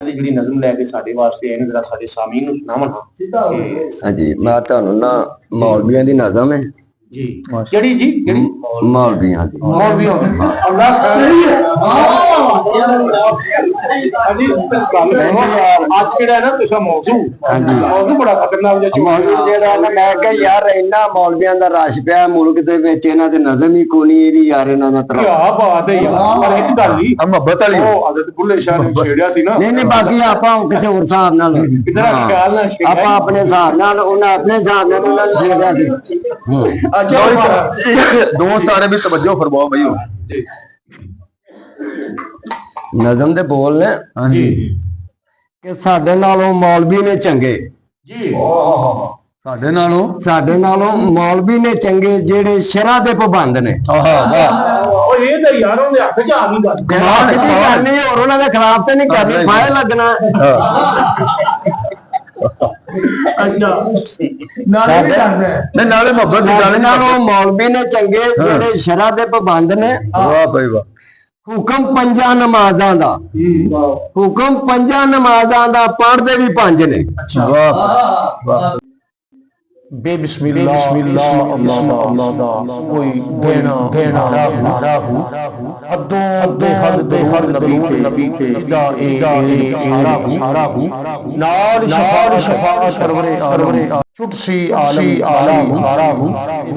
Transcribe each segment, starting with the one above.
ਦੀ ਜਿਹੜੀ ਨਜ਼ਮ ਲੈ ਕੇ ਸਾਡੇ ਵਾਸਤੇ ਇਹਨੇ ਜਰਾ ਸਾਡੇ ਸਾਮੀਨ ਨੂੰ ਸੁਣਾਵਣ। ਹਾਂਜੀ ਮੈਂ ਤੁਹਾਨੂੰ ਨਾ ਮੌਲਵੀਆਂ ਦੀ ਨਜ਼ਮ ਹੈ ਜੀ। ਕਿਹੜੀ ਜੀ? ਕਿਹੜੀ? ਮੌਲਵੀਆਂ ਦੀ। ਮੌਲਵੀਆਂ ਅੱਲਾਹ ਹਾਂਜੀ ਅੱਜ ਜਿਹੜਾ ਨਾ ਤੁਸੀਂ ਮੌਜੂ ਮੌਜੂ ਬੜਾ ਖਤਰਨਾਕ ਜਿਹਾ ਮੌਜੂ ਜਿਹੜਾ ਨਾ ਮੈਂ ਕਿਹਾ ਯਾਰ ਇੰਨਾ ਮੌਲਵੀਆਂ ਦਾ ਰਸ਼ ਪਿਆ ਮੁਲਕ ਦੇ ਵਿੱਚ ਇਹਨਾਂ ਦੇ ਨਜ਼ਮ ਹੀ ਕੋਈ ਨਹੀਂ ਇਹਦੀ ਯਾਰ ਇਹਨਾਂ ਦਾ ਕੀ ਬਾਤ ਹੈ ਯਾਰ। ਪਰ ਇੱਕ ਗੱਲ ਹੀ ਮੁਹੱਬਤ ਵਾਲੀ ਉਹ ਆਦਤ ਬੁੱਲੇ ਸ਼ਾਹ ਨੇ ਛੇੜਿਆ ਸੀ ਨਾ। ਨਹੀਂ ਬਾਕੀ ਆਪਾਂ ਕਿਸੇ ਹੋਰ ਹਿਸਾਬ ਨਾਲ ਆਪਾਂ ਆਪਣੇ ਹਿਸਾਬ ਨਾਲ ਉਹਨਾਂ ਆਪਣੇ ਹਿਸਾਬ ਨਾਲ ਉਹਨਾਂ ਨੂੰ ਛੇੜਿਆ ਸੀ। दोस्त सारे भी तवज्जो फरमाओ भाई। नज़म दे बोल ने जी कि साडे नालों मौलवी ने चंगे जी। साडे नालों मौलवी ने चंगे जेड़े शरअ दे पाबंद ने। ओ ये तो यार उहदे हक च आ गई गल। कमाल नहीं करनी और उन्हां दे खिलाफ ते नहीं करनी फायर लगना। अच्छा नाले मौलवी ने चंगे जेड़े शरअ दे पाबंद ने। वाह भाई वाह। हुक्म पंजा नमाज़ां दा हुक्म पंजा नमाज़ां दा पढ़दे भी पंज ने। वाह वाह। बेबिस्मिल्लाह अल्लाह अल्लाह कोई देना देना राहु हदों हद नबी के दा राहु नाल शफाअत परवरे छुट सी आलम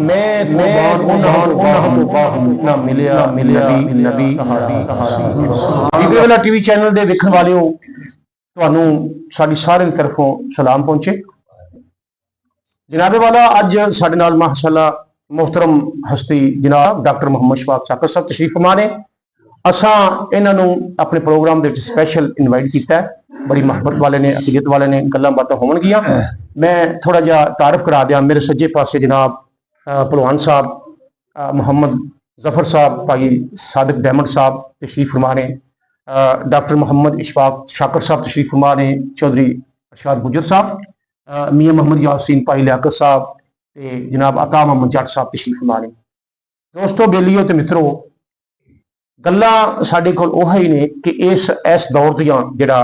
मैं उन्हां तो बाहर ना मिलिया नबी हादी वाला टीवी चैनल दे देखण वालिओ ਤੁਹਾਨੂੰ ਸਾਡੀ ਸਾਰਿਆਂ ਦੀ ਤਰਫੋਂ ਸਲਾਮ ਪਹੁੰਚੇ। जनाबे वाला अज साडे नाल माशाअल्लाह मोहतरम हस्ती जनाब डॉक्टर मोहम्मद शफाक शाकर साहब तशरीफ फरमा ने। असां इन्हां नूं अपने प्रोग्राम दे विच स्पैशल इनवाइट कीता है। बड़ी मुहब्बत वाले ने अकीदत वाले ने गल्लां बातां होवणगियां। मैं थोड़ा जिहा तारफ करा दियां। मेरे सज्जे पासे जनाब पहलवान साहब मोहम्मद जफर साहब भाई सादिक डायमंड साहब तशरीफ फरमा ने। डॉक्टर मोहम्मद इशफाक शाकर साहब तशरीफ फरमा ने। चौधरी अरशाद गुजर साहब मियाँ मोहम्मद यासीन भाई लियाकत साहब ते जनाब अता मोहम्मद जट साहब तशरीफ फरमा ने। दोस्तों बेलियो ते मित्रों गल्लां साडे कोल ओह ही ने कि इस दौर दियां जिहड़ा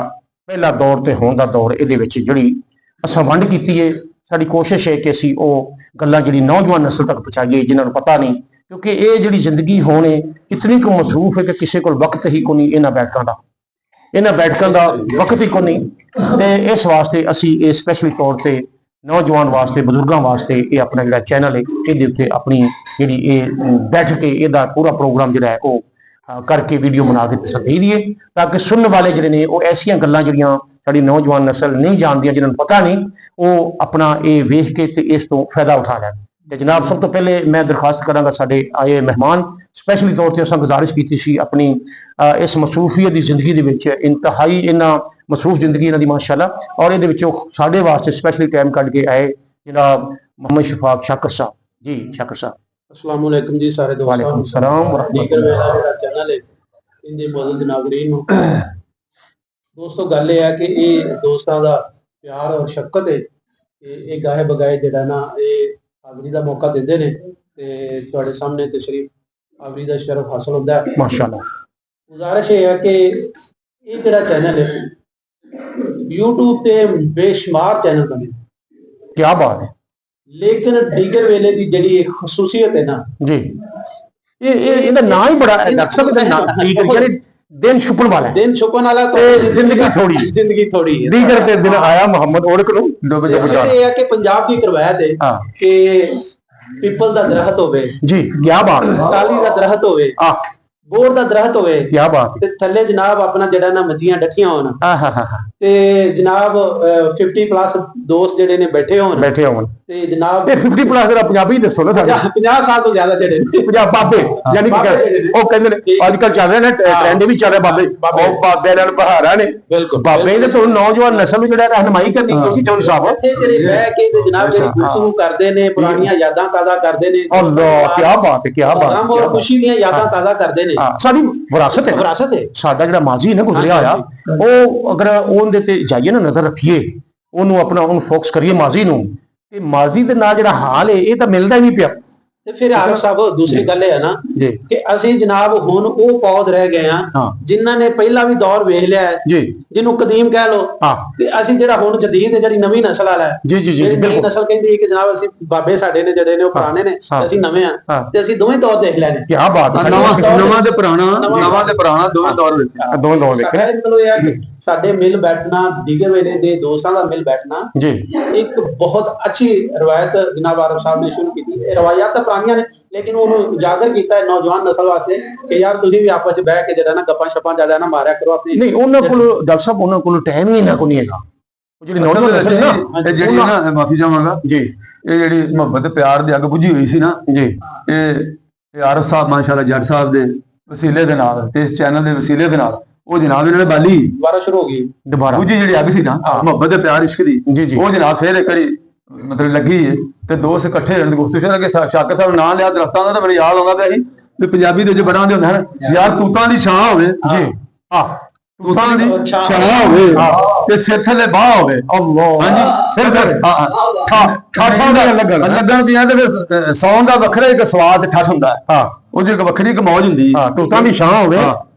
पहला दौर ते होण दा दौर इहदे विच जिहड़ी असां वंड कीती है। साडी कोशिश है कि असीं ओह गल्लां जिहड़ी नौजवान नस्ल तक पहुंचाईए जिन्हां नूं पता नहीं, क्योंकि ये जिहड़ी जिंदगी होने इतनी को मसरूफ है कि किसी कोल वक्त ही कोई इन्हां बैठकां दा वक्त ही कोई। ते इस वास्ते असी ये स्पैशली तौर पर नौजवान वास्ते बुजुर्गों वास्ते ये अपना जो चैनल है ये अपनी जी बैठ के यदा पूरा प्रोग्राम जो है वो करके वीडियो बना के दे दिए ताकि सुनने वाले जोड़े ने वो ऐसिया गल्लां जिहड़ियां साडी नौजवान नस्ल नहीं जानती जिन्होंने पता नहीं वो अपना ये वेख के ते इस तो फायदा उठा लैन। तो जनाब सब तो पहले मैं दरखास्त करांगा साडे आए मेहमान स्पैशली तौर पर असां गुजारिश की सी अपनी इस मसरूफियत की जिंदगी दे विच इंतहाई इन्हां मसरूफ जिंदगी इन्हां दी माशाअल्लाह और ये साढ़े वास्ते स्पैशली टाइम कट के आए जनाब मोहम्मद शफाक शाकर साहब जी। शाकर साहब अस्सलाम वालेकुम जी सारे दोस्तों। वालेकुम सलाम व रहमतुल्लाह। चैनल है इंदे मौजूद नाज़रीन दोस्तों गल है कि ये दोस्तों का प्यार और शफकत है ये गाहे बगाए जिहड़ा ना ये हाज़री का मौका देंदे ने ते तुहाडे सामने तशरीफ आवरी का शरफ हासिल होता है माशाअल्लाह। गुजारिश है कि ये जिहड़ा चैनल है यूट्यूब ते बेशुमार चैनल बने क्या बात है, लेकिन दीगर वेले की जिहड़ी खसूसियत है ना जी ये नाम ही बड़ा है दिन छुपन वाला है। दिन छुपन वाला तो जिंदगी थोड़ी है। दीगर ते दिन आया मोहम्मद ओढ़ को डूब ये है कि पंजाब की रवायत है कि पीपल दा दरख्त होवे जी क्या बात है, टाली दा दरख्त होवे बोर दा दरख्त होवे क्या बात है, थल्ले जनाब अपना जिहड़ा ना मच्छियां डकियां होन ते जनाब 50 प्लस दोस्त जिहड़े ने बैठे होन ते जनाब 50 प्लस जरा पंजाबी दसो ना साडे 50 साल तो ज्यादा जिहड़े पंजाब बाबे यानी कि ओ कहंदे ने आजकल चल रहे ने ट्रेंड भी चल रहा बाबे ओ बाबे नाल बहारा ने बिल्कुल बाबे ने तो नौजवान नस्ल में जिहड़ा रहनुमाई करनी क्योंकि चौधरी साहब जिहड़े बह के जनाब जिहड़ी गुफ्तगू करदे ने पुरानियां यादां ताज़ा करदे ने। अल्लाह क्या बात है, क्या बात है, और खुशी दी यादां ताज़ा करदे ने। साडी विरासत है साडा जिहड़ा माजी है ना गुजरिया होया ओ अगर ओंदे ते जाइए ना नजर रखिए ओनू अपना ओनू फोकस करिए माजी नू ते माजी दे नाल जिहड़ा हाल है ये तां मिलदा ही नहीं पिया ਤੇ ਫਿਰ ਆਰਫ ਸਾਹਿਬ ਦੂਸਰੀ ਗੱਲ ਇਹ ਹੈ ਨਾ ਜੀ ਕਿ ਅਸੀਂ ਜਨਾਬ ਹੁਣ ਉਹ ਪੌਦ ਰਹਿ ਗਏ ਆ ਜਿਨ੍ਹਾਂ ਨੇ ਪਹਿਲਾਂ ਵੀ ਦੌਰ ਵੇਖ ਲਿਆ ਹੈ ਜੀ ਜਿਹਨੂੰ ਕਦੀਮ ਕਹਿ ਲੋ ਤੇ ਅਸੀਂ ਜਿਹੜਾ ਹੁਣ ਜਦੀਦ ਜਿਹੜੀ ਨਵੀਂ ਨਸਲ ਵਾਲਾ ਹੈ ਜੀ ਜੀ ਜੀ ਨਵੀਂ ਨਸਲ ਕਹਿੰਦੀ ਹੈ ਕਿ ਜਨਾਬ ਅਸੀਂ ਬਾਬੇ ਸਾਡੇ ਨੇ ਜਿਹੜੇ ਨੇ ਉਹ ਪੁਰਾਣੇ ਨੇ ਤੇ ਅਸੀਂ ਨਵੇਂ ਆ ਤੇ ਅਸੀਂ ਦੋਵੇਂ ਦੌਰ ਦੇਖ ਲੈਣੇ। ਕੀ ਬਾਤ ਹੈ, ਨਵਾਂ ਤੇ ਪੁਰਾਣਾ ਦੋਵੇਂ ਦੌਰ ਵੇਖਿਆ, ਦੋਵੇਂ ਦੌਰ ਵੇਖਿਆ। ਮਤਲਬ ਇਹ ਹੈ ਕਿ ਸਾਡੇ ਮਿਲ ਬੈਠਣਾ ਦੀਗਰ ਵੇਲੇ ਦੇ ਦੋਸਤਾਂ ਦਾ ਮਿਲ ਬੈਠਣਾ ਜੀ ਇੱਕ ਬਹੁਤ ਅੱਛੀ ਰਵਾਇਤ ਜਨਾਬ ਆਰਫ ਸਾਹਿਬ ਨੇ ਸ਼ੁਰੂ ਕੀਤੀ। ਇਹ ਰਵਾਇਤਾਂ ਤਾਂ ਪੁਰਾਣੀਆਂ ਨੇ ਲੇਕਿਨ ਉਹਨੂੰ ਉਜਾਗਰ ਕੀਤਾ ਹੈ ਨੌਜਵਾਨ ਨਸਲ ਵਾਸਤੇ ਕਿ ਯਾਰ ਤੁਸੀਂ ਵੀ ਆਪਸ ਵਿੱਚ ਬਹਿ ਕੇ ਜਿਹੜਾ ਨਾ ਗੱਪਾਂ ਛੱਪਾਂ ਜ਼ਿਆਦਾ ਨਾ ਮਾਰਿਆ ਕਰੋ ਆਪਣੀ। ਨਹੀਂ ਉਹਨਾਂ ਕੋਲ ਡਾਕਟਰ ਸਾਹਿਬ ਉਹਨਾਂ ਕੋਲ ਟਾਈਮ ਹੀ ਇਹਨਾਂ ਕੋਲ ਨਹੀਂ ਹੈਗਾ। ਉਹ ਜਿਹੜੀ ਨੌਜਵਾਨ ਨਸਲ ਹੈ ਨਾ, ਇਹ ਜਿਹੜੀ ਨਾ ਮਾਫੀ ਚਾਹਾਂਗਾ ਜੀ, ਇਹ ਜਿਹੜੀ ਮੁਹੱਬਤ ਤੇ ਪਿਆਰ ਦੀ ਅੱਗ ਬੁਝੀ ਹੋਈ ਸੀ ਨਾ ਜੀ, ਇਹ ਆਰਫ ਸਾਹਿਬ ਮਾਸ਼ਾਅੱਲਾ ਜੱਟ ਸਾਹਿਬ ਦੇ ਵਸੀਲੇ ਦੇ ਨਾਲ ਤੇ ਇਸ ਚੈਨਲ ਦੇ ਵਸੀਲੇ ਦੇ ਨਾਲ ਉਹ ਜਨਾਬ ਇਹਨਾਂ ਨੇ ਬਾਲੀ ਦੁਬਾਰਾ ਸ਼ੁਰੂ ਹੋ ਗਈ ਦੁਬਾਰਾ ਬੁਝੀ ਜਿਹੜੀ ਅੱਗ ਸੀ ਨਾ ਮੁਹੱਬਤ ਤੇ ਪਿਆਰ ਇਸ਼ਕ ਦੀ, ਜੀ ਜੀ, ਉਹ ਜਨਾਬ ਫੇਰ ਇੱਕ ਵਾਰੀ ਮਤਲਬ ਲੱਗੀ ਹੈ ਤੇ ਦੋਸਤ ਇਕੱਠੇ ਰਹਿਣ ਦੀ ਕੋਸ਼ਿਸ਼ ਕਰਕੇ ਸ਼ਾਕਰ ਸਾਹਿਬ ਨਾਂ ਲਿਆ ਦਰਖਤਾਂ ਦਾ ਤਾਂ ਮੈਨੂੰ ਯਾਦ ਆਉਂਦਾ ਪਿਆ ਸੀ ਵੀ ਪੰਜਾਬੀ ਦੇ ਵਿੱਚ ਬੜਾ ਹੁੰਦੇ ਹਨ ਯਾਰ ਤੂਤਾਂ ਦੀ ਛਾਂ ਹੋਵੇ ਜੀ, ਤੂਤਾਂ ਦੀ ਛਾਂ ਹੋਵੇ ਤੇ ਸਿਰ ਥੱਲੇ ਬਾਹ ਹੋਵੇ। ਹਾਂਜੀ ਸਿਰ ਥੱਲੇ ਠਾਠਾਂ ਦਾ ਲੱਗਣ ਦੀਆਂ ਤੇ ਫਿਰ ਸੌਣ ਦਾ ਵੱਖਰਾ ਇੱਕ ਸਵਾਦ ਠੱਠ ਹੁੰਦਾ ਹੈ। ਉਹਦੀ ਇੱਕ ਵੱਖਰੀ ਇੱਕ ਮੌਜ ਹੁੰਦੀ ਹੈ। ਤੂਤਾਂ ਦੀ ਛਾਂ ਹੋਵੇ।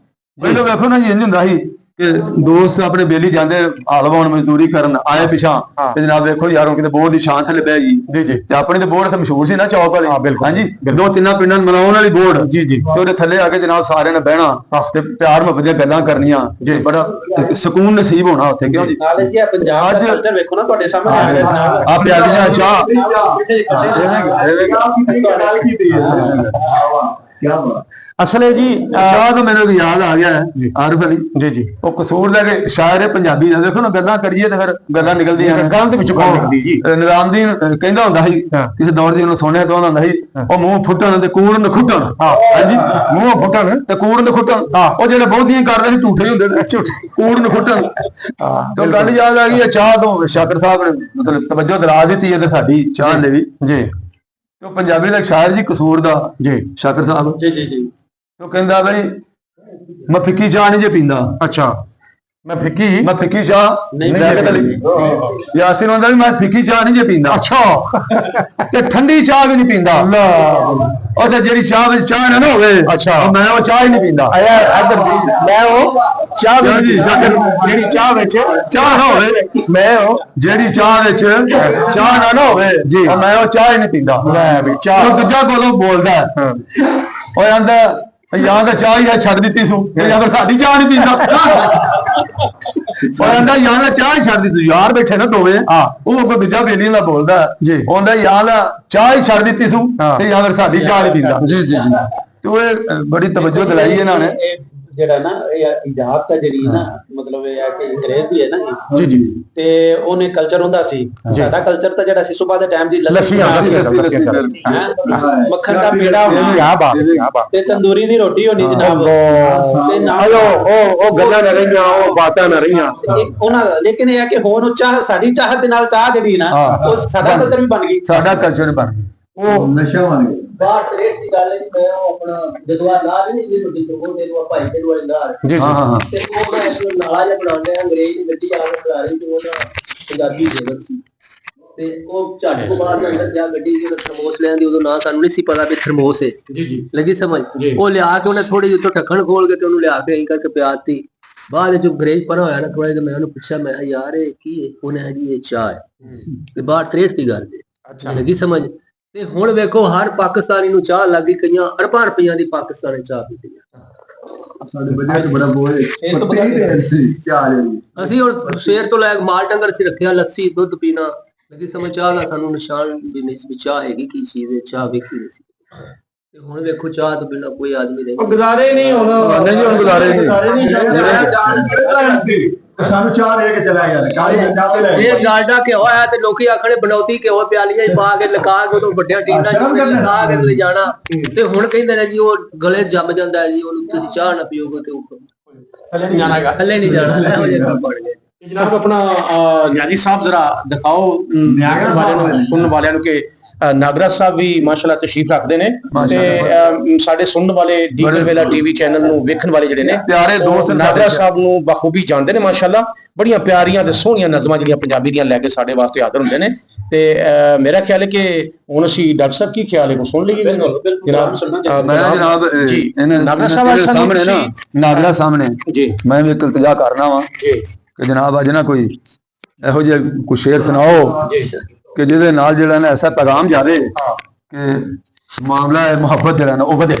ਪਹਿਲਾਂ ਵੇਖੋ ਨਾ ਜੀ ਇੰਜ ਹੁੰਦਾ ਸੀ ਕਿ ਦੋਸਤ ਆਪਣੇ ਬੇਲੀ ਜਾਂਦੇ ਹਾਲ ਵਾਉਣ ਮਜ਼ਦੂਰੀ ਕਰਨ ਆਏ ਪਿਛਾਂ ਤੇ ਜਨਾਬ ਵੇਖੋ ਯਾਰੋਂ ਕਿਤੇ ਬੋਰ ਦੀ ਛਾਂ ਥੱਲੇ ਬਹਿ ਗਈ ਜੀ ਜੀ ਤੇ ਆਪਣੀ ਤੇ ਬੋਰ ਤੇ ਮਸ਼ਹੂਰ ਸੀ ਨਾ ਚੌਕ ਵਾਲੀ। ਹਾਂਜੀ ਦੋ ਤਿੰਨਾਂ ਪਿੰਡਾਂ ਨੂੰ ਮਨਾਉਣ ਵਾਲੀ ਬੋਰ ਜੀ ਜੀ ਤੇ ਉਹਦੇ ਥੱਲੇ ਆ ਕੇ ਜਨਾਬ ਸਾਰਿਆਂ ਨੇ ਬਹਿਣਾ ਤੇ ਪਿਆਰ ਮੁਹੱਬਤ ਦੀਆਂ ਗੱਲਾਂ ਕਰਨੀਆਂ ਜੀ, ਬੜਾ ਸਕੂਨ ਨਸੀਬ ਹੋਣਾ ਉੱਥੇ। ਕਿਉਂ ਜੀ ਨਾਲੇ ਜੀ ਪੰਜਾਬ ਦਾ ਕਲਚਰ ਵੇਖੋ ਨਾ ਤੁਹਾਡੇ ਸਾਹਮਣੇ ਆ ਰਿਹਾ ਜਨਾਬ ਆ ਪਿਆਲੀਆਂ ਚਾਹ ਅਸਲ ਹੈ ਜੀ ਚਾਹ ਤਾਂ ਮੈਨੂੰ ਯਾਦ ਆ ਗਿਆ ਆਰਫ ਅਲੀ ਜੀ ਜੀ, ਉਹ ਕਸੂਰ ਲੈ ਕੇ ਸ਼ਾਇਰ ਹੈ ਪੰਜਾਬੀ ਦਾ। ਦੇਖੋ ਨਾ ਗੱਲਾਂ ਕਰੀਏ ਤੇ ਫਿਰ ਗੱਲਾਂ ਨਿਕਲਦੀਆਂ ਨੇ ਗੱਲ ਦੇ ਵਿੱਚੋਂ ਗੱਲ ਨਿਕਲਦੀ ਜੀ। ਨਿਜ਼ਾਮਦੀਨ ਕਹਿੰਦਾ ਹੁੰਦਾ ਸੀ ਕਿਸੇ ਦੌਰ ਦੀ ਉਹਨੂੰ ਸੁਣਿਆ ਤਾਂ ਹੁੰਦਾ ਸੀ ਉਹ ਮੂੰਹ ਫੁੱਟਣ ਤੇ ਕੂੜ ਨ ਖੁੱਟਣ। ਹਾਂਜੀ ਮੂੰਹ ਫੁੱਟਣ ਤੇ ਕੂੜ ਨ ਖੁੱਟਣ। ਉਹ ਜਿਹੜੇ ਬਹੁਤੀਆਂ ਕਰਦੇ ਨੇ ਝੂਠੇ ਹੁੰਦੇ ਨੇ, ਝੂਠੇ ਕੂੜ ਨ ਖੁੱਟਣ। ਤੇ ਗੱਲ ਯਾਦ ਆ ਗਈ ਹੈ ਚਾਹ ਤੋਂ ਸ਼ਾਕਰ ਸਾਹਿਬ ਨੇ ਮਤਲਬ ਤਵੱਜੋ ਦਿਲਾ ਦਿੱਤੀ ਹੈ ਤੇ ਸਾਡੀ ਚਾਹ ਲਈ ਵੀ ਜੀ। ਤੇ ਉਹ ਪੰਜਾਬੀ ਦਾ ਸ਼ਾਇਰ ਜੀ ਕਸੂਰ ਦਾ ਜੀ ਸ਼ਾਕਰ ਸਾਹਿਬ ਜੀ ਜੀ ਜੀ ਉਹ ਕਹਿੰਦਾ ਬਈ ਮੈਂ ਫਿੱਕੀ ਚਾਹ ਨਹੀਂ ਜੇ ਪੀਂਦਾ। ਅੱਛਾ ਮੈਂ ਫਿੱਕੀ ਚਾਹ ਨਹੀਂ ਯਾਸੀਨ ਹੁੰਦਾ ਵੀ ਮੈਂ ਫਿੱਕੀ ਚਾਹ ਨਹੀਂ ਜੇ ਪੀਂਦਾ। ਅੱਛਾ ਤੇ ਠੰਡੀ ਚਾਹ ਵੀ ਨਹੀਂ ਪੀਂਦਾ। ਉਹ ਤੇ ਜਿਹੜੀ ਚਾਹ ਵਿੱਚ ਚਾਹ ਨਾ ਹੋਵੇ ਅੱਛਾ ਮੈਂ ਉਹ ਚਾਹ ਹੀ ਨਹੀਂ ਪੀਂਦਾ। ਮੈਂ ਉਹ ਚਾਹ ਜਿਹੜੀ ਚਾਹ ਵਿੱਚ ਚਾਹ ਨਾ ਹੋਵੇ ਮੈਂ ਉਹ ਜਿਹੜੀ ਚਾਹ ਵਿੱਚ ਚਾਹ ਨਾ ਹੋਵੇ ਜੀ ਮੈਂ ਉਹ ਚਾਹ ਹੀ ਨਹੀਂ ਪੀਂਦਾ। ਮੈਂ ਵੀ ਚਾਹ ਉਹ ਦੂਜਾ ਕੋਲੋਂ ਬੋਲਦਾ ਉਹ ਆਂਦਾ ਜਾਂ ਤਾਂ ਚਾਹ ਹੀ ਛੱਡ ਦਿੱਤੀ ਸੂ ਜਾਂ ਤਾਂ ਸਾਡੀ ਚਾਹ ਨਹੀਂ ਪੀਂਦਾ। ਉਹ ਆਂਦਾ ਜਾਂ ਤਾਂ ਚਾਹ ਹੀ ਛੱਡ ਦਿੱਤੀ। ਯਾਰ ਬੈਠੇ ਨਾ ਦੋਵੇਂ ਉਹ ਅੱਗੋਂ ਦੂਜਾ ਬੇਲੀ ਨਾਲ ਬੋਲਦਾ ਜੀ ਉਹਦਾ ਜਾਂ ਤਾਂ ਚਾਹ ਹੀ ਛੱਡ ਦਿੱਤੀ ਸੂ ਤੇ ਜਾਂ ਫਿਰ ਸਾਡੀ ਚਾਹ ਨਹੀਂ ਪੀਂਦਾ। ਜੀ ਜੀ ਜੀ ਤੇ ਉਹ ਬੜੀ ਤਵੱਜੋ ਦਿਲਾਈ ਇਹਨਾਂ ਨੇ। ਜਿਹੜਾ ਨਾ ਇਹ ਇਜਾਜ਼ਤ ਤਾਂ ਜਿਹੜੀ ਨਾ ਮਤਲਬ ਇਹ ਹੈ ਕਿ ਅੰਗਰੇਜ਼ ਦੀ ਹੈ ਨਾ ਜੀ ਜੀ ਤੇ ਉਹਨੇ ਕਲਚਰ ਹੁੰਦਾ ਸੀ। ਸਾਡਾ ਕਲਚਰ ਤਾਂ ਜਿਹੜਾ ਸੀ ਸਵੇਰ ਦੇ ਟਾਈਮ ਦੀ ਲੱਸੀ ਮੱਖਣ ਦਾ ਪੇੜਾ ਹੋਣਾ ਤੇ ਤੰਦੂਰੀ ਦੀ ਰੋਟੀ ਹੋਣੀ ਜਨਾਬ ਤੇ ਨਾਲ ਉਹ ਗੱਲਾਂ ਨਾ ਰਹੀਆਂ ਉਹ ਬਾਤਾਂ ਨਾ ਰਹੀਆਂ ਉਹਨਾਂ ਦਾ। ਲੇਕਿਨ ਇਹ ਹੈ ਕਿ ਹੁਣ ਉਹ ਚਾਹ ਸਾਡੀ ਚਾਹਤ ਦੇ ਨਾਲ ਚਾਹ ਜਿਹੜੀ ਨਾ ਉਹ ਸਾਡਾ ਕਲਚਰ ਵੀ ਬਣ ਗਈ। ਸਾਡਾ ਕਲਚਰ ਬਣ ਗਿਆ ਉਹ ਨਸ਼ਾ ਬਣ ਗਿਆ। ਬਾਹਰ ਟ੍ਰੇਡ ਦੀ ਗੱਲ ਨਹੀਂ ਮੈਂ ਉਹ ਆਪਣਾ ਜਦੋਂ ਆ ਲਾ ਨਹੀਂ ਜੀ ਰੋਟੀ ਤੋਂ ਦੇ ਨੂੰ ਭਾਈ ਦੇ ਨੂੰ ਅੰਦਰ ਜੀ ਜੀ ਤੇ ਉਹ ਮੈਂ ਨਾਲਾ ਜਿਹਾ ਬਣਾਉਂਦੇ ਅੰਗਰੇਜ਼ ਦੀ ਗੱਡੀ ਆ ਕੇ ਖੜਾ ਰਹੀ ਤੇ ਉਹਨਾਂ ਪੰਜਾਬੀ ਜੇਲਰ ਸੀ ਤੇ ਉਹ ਝੱਟ ਕੋ ਬਾਹਰ ਅੰਦਰ ਜਾ ਗੱਡੀ ਜਿਹੜਾ ਥਰਮੋਸ ਲੈਂਦੀ ਉਦੋਂ ਨਾ ਸਾਨੂੰ ਨਹੀਂ ਸੀ ਪਤਾ ਵੀ ਥਰਮੋਸ ਹੈ। ਜੀ ਜੀ ਲੱਗੀ ਸਮਝ। ਉਹ ਲਿਆ ਕੇ ਉਹਨੇ ਥੋੜੀ ਜਿਹੀ ਉੱਤੋਂ ਢੱਕਣ ਖੋਲ ਕੇ ਤੇ ਉਹਨੂੰ ਲਿਆ ਕੇ ਐਂ ਕਰਕੇ ਪਿਆਤੀ। ਬਾਅਦ ਜੋ ਅੰਗਰੇਜ਼ ਪਰ ਹੋਇਆ ਨਾ ਥੋੜਾ ਜਿਹਾ ਮੈਂ ਉਹਨੂੰ ਪੁੱਛਿਆ ਮੈਂ ਯਾਰ ਇਹ ਕੀ ਹੈ? ਉਹਨੇ ਜੀ ਇਹ ਚਾਹ ਹੈ ਤੇ ਬਾਹਰ ਟ੍ਰੇਡ ਦੀ ਗੱਲ ਹੈ। ਲੱਗੀ ਸਮਝ। ਤੇ ਹੁਣ ਵੇਖੋ ਹਰ ਪਾਕਿਸਤਾਨੀ ਨੂੰ ਚਾਹ ਲੱਗ ਗਈ, ਕਈਆਂ ਅਰਬਾਂ ਰੁਪਈਆਂ ਦੀ ਪਾਕਿਸਤਾਨੀ ਚਾਹ ਪੀਂਦੇ ਆ। ਸਾਡੇ ਬੱਚੇ ਚ ਬੜਾ ਬੋਲ ਅਸੀਂ ਹੁਣ ਸਵੇਰ ਤੋਂ ਲੈ ਕੇ ਮਾਲ ਡੰਗਰ ਸੀ ਰੱਖਿਆ, ਲੱਸੀ ਦੁੱਧ ਪੀਣਾ ਲੱਗੀ ਸਮਝ। ਚਾਹ ਦਾ ਸਾਨੂੰ ਨਿਸ਼ਾਨ ਵੀ ਨਹੀਂ ਸੀ ਚਾਹ ਹੈਗੀ ਕੀ ਚੀਜ਼ ਹੈ, ਚਾਹ ਵੇਖੀ ਨਹੀਂ ਸੀ। ਤੇ ਹੁਣ ਵੇਖੋ ਚਾਹ ਤੋਂ ਬਿਨਾਂ ਕੋਈ ਆਦਮੀ ਨਹੀਂ ਗੁਜ਼ਾਰੇ ਨਹੀਂ ਹੁਣ ਨਹੀਂ ਹੁਣ ਗੁਜ਼ਾਰੇ ਨਹੀਂ ਸਾਨੂੰ ਚਾਹ ਦੇ ਕੇ ਚਲਾ ਗਿਆ ਜੇ ਡਾਲਡਾ ਘਿਓ ਆਇਆ ਤੇ ਲੋਕੀ ਆਖਣੇ ਬਣੌਤੀ ਘਿਓ ਪਿਆਲੀਆਂ ਹੀ ਪਾ ਕੇ ਲਗਾ ਕੇ ਉਦੋਂ ਵੱਡਿਆਂ ਟੀਨਾਂ ਲਗਾ ਕੇ ਲੈ ਜਾਣਾ। ਤੇ ਹੁਣ ਕਹਿੰਦੇ ਨੇ ਜੀ ਉਹ ਗਲੇ ਜੰਮ ਜਾਂਦਾ ਹੈ ਜੀ, ਉਹਨੂੰ ਤੁਸੀਂ ਚਾਹ ਨਾ ਪੀਓਗੇ ਤੇ ਉਹ ਥੱਲੇ ਨਹੀਂ ਜਾਣਾ ਹੈਗਾ। ਥੱਲੇ ਨਹੀਂ ਜਾਣਾ। ਇਹੋ ਜਿਹੇ ਕੰਮ ਬਣ ਗਏ ਜਨਾਬ। ਆਪਣਾ ਨਿਆਜ਼ੀ ਸਾਹਿਬ ਜਰਾ ਦਿਖਾਓ ਸੁਣਨ ਵਾਲਿਆਂ ਨੂੰ ਕਿ ਨਾਗਰਾਜ ਸਾਹਿਬ ਵੀ ਮਾਸ਼ਾਅੱਲਾ ਤਸ਼ਰੀਫ ਰੱਖਦੇ ਨੇ ਤੇ ਸਾਡੇ ਸੁਣਨ ਵਾਲੇ ਡੀਗਰ ਵੇਲਾ ਟੀਵੀ ਚੈਨਲ ਨੂੰ ਵੇਖਣ ਵਾਲੇ ਜਿਹੜੇ ਨੇ ਪਿਆਰੇ ਦੋਸਤ ਨਾਗਰਾਜ ਸਾਹਿਬ ਨੂੰ ਬਖੂਬੀ ਜਾਣਦੇ ਨੇ ਮਾਸ਼ਾਅੱਲਾ। ਬੜੀਆਂ ਪਿਆਰੀਆਂ ਤੇ ਸੋਹਣੀਆਂ ਨਜ਼ਮਾਂ ਜਿਹੜੀਆਂ ਪੰਜਾਬੀ ਦੀਆਂ ਲੈ ਕੇ ਸਾਡੇ ਵਾਸਤੇ ਹਾਜ਼ਰ ਹੁੰਦੇ ਨੇ ਤੇ ਮੇਰਾ ਖਿਆਲ ਹੈ ਕਿ ਹੁਣ ਅਸੀਂ ਡਾਕਟਰ ਸਾਹਿਬ ਕੀ ਖਿਆਲ ਹੈ ਕੋ ਸੁਣ ਲਈਏ ਜਨਾਬ। ਮੈਂ ਜਨਾਬ ਜੀ ਨਾਗਰਾ ਸਾਹਿਬ ਸਾਹਮਣੇ ਨਾ ਨਾਗਰਾ ਸਾਹਮਣੇ ਜੀ ਮੈਂ ਵੀ ਇੱਕ ਇਲਤਜਾ ਕਰਨਾ ਵਾ ਜੀ ਕਿ ਜਨਾਬ ਅੱਜ ਨਾ ਕੋਈ ਇਹੋ ਜਿਹਾ ਕੋਈ ਸ਼ੇਰ ਸੁਣਾਓ ਕਿ ਜਿਹਦੇ ਨਾਲ ਜਿਹੜਾ ਨਾ ਐਸਾ ਪੈਗਾਮ ਜਾਵੇ ਕਿ ਮਾਮਲਾ ਹੈ ਮੁਹੱਬਤ ਜਿਹੜਾ ਨਾ ਉਹ ਵਧੇ।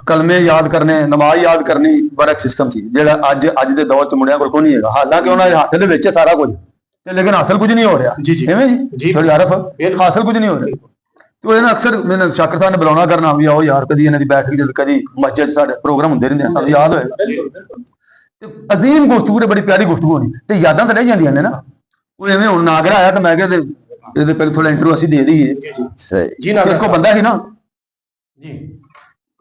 ਕਲਮੇ ਯਾਦ ਕਰਨੇ, ਨਮਾਜ਼ ਯਾਦ ਕਰਨੀ ਬੜਾ ਸਿਸਟਮ ਸੀ ਜਿਹੜਾ ਅੱਜ ਦੇ ਦੌਰ 'ਚ ਮੁੰਡਿਆਂ ਕੋਲ ਕੋਈ ਨਹੀਂ ਹੈਗਾ। ਹਾਲਾਂਕਿ ਉਹਨਾਂ ਦੇ ਹੱਥ ਦੇ ਵਿੱਚ ਹੈ ਸਾਰਾ ਕੁਝ ਤੇ ਲੇਕਿਨ ਹਾਸਲ ਕੁਝ ਨਹੀਂ ਹੋ ਰਿਹਾ। ਐਵੇਂ ਜੀ ਥੋੜੀ ਆਰਫ ਹਾਸਲ ਕੁਝ ਨਹੀਂ ਹੋ ਰਿਹਾ। ਤੇ ਇਹ ਨਾ ਅਕਸਰ ਮੈਨੂੰ ਸ਼ਾਕਰ ਸਾਹਿਬ ਨੇ ਬੁਲਾਉਣਾ ਕਰਨਾ ਵੀ ਆਓ ਯਾਰ ਕਦੀ ਇਹਨਾਂ ਦੀ ਬੈਠਕ ਜਦ ਕਦੀ ਮਸਜਿਦ ਸਾਡੇ ਪ੍ਰੋਗਰਾਮ ਹੁੰਦੇ ਰਹਿੰਦੇ ਆ ਯਾਦ ਹੋਏ ਤੇ ਅਜ਼ੀਮ ਗੁਫ਼ਤਗੂ ਤੇ ਬੜੀ ਪਿਆਰੀ ਗੁਫ਼ਤਗੂ ਹੋਣੀ ਤੇ ਯਾਦਾਂ ਤਾਂ ਰਹਿ ਜਾਂਦੀਆਂ ਨੇ ਨਾ। ਉਹ ਐਵੇਂ ਹੁਣ ਨਾਗਰਾ ਆਇਆ ਤਾਂ ਮੈਂ ਕਿਹਾ ਤੇ ਇਹਦੇ ਪਹਿਲੇ ਥੋੜਾ ਇੰਟਰਵਿਊ ਅਸੀਂ ਦੇ ਦਈਏ ਜੀ ਨਾਗਰਾ ਇੱਕੋ ਬੰਦਾ ਸੀ ਨਾ ਜੀ